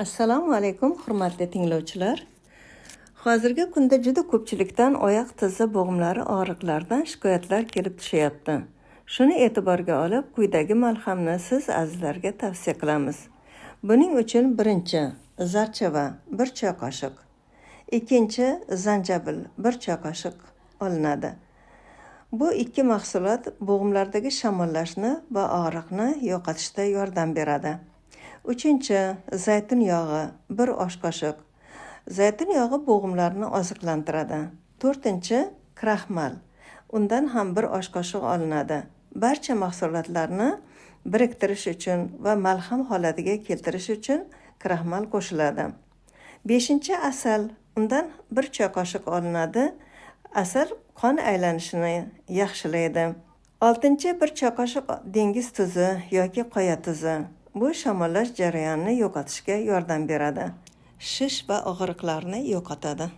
Assalomu alaykum, hurmatli tinglovchilar. Hozirgi kunda juda ko'pchilikdan oyoq tizi bo'g'imlari og'riqlaridan shikoyatlar kelib tushyapti. Shuni e'tiborga olib, quyidagi malhamni siz azizlarga tavsiya qilamiz. Buning uchun birinchi zarchava 1 choy qoshiq, ikkinchi zanjabil 1 choy qoshiq olinadi. Bu ikki mahsulot bo'g'imlardagi shamollashni va og'riqni yo'qotishda yordam beradi. Uchinchi, zaytun yog'i 1 osh qoshiq. Zaytun yog'i bo'g'imlarni oziqlantiradi. To'rtinchi, kraxmal. Undan ham 1 osh qoshiq olinadi. Barcha mahsulotlarni biriktirish uchun va malham holatiga keltirish uchun kraxmal qo'shiladi. Beshinchi, asal. Undan 1 choy qoshiq olinadi. Asal qon aylanishini yaxshilaydi. Oltinchi, 1 choy qoshiq dengiz tuzi yoki qoya tuzi. Bu shamollash jarayonini yo'qotishga yordam beradi. Shish va og'riqlarni yo'qotadi.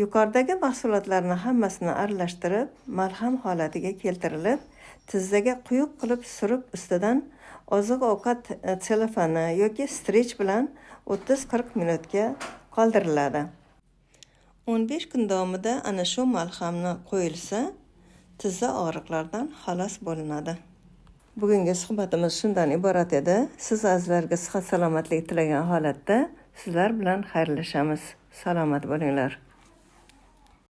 Yuqoridagi mahsulotlarni hammasini aralashtirib, malham holatiga keltirilib, tizzaga quyuq qilib surib, ustidan oziq-ovqat selofani yoki strech bilan 30-40 minutga qoldiriladi. 15 kun davomida ana shu malhamni qo'yilsa, tizza og'riqlardan xalos bo'linadi. Bugungi suhbatimiz shundan iborat edi. Siz azizlarga sihat salomatlik tilagan holatda sizlar bilan xayrlashamiz. Salomat bo'linglar.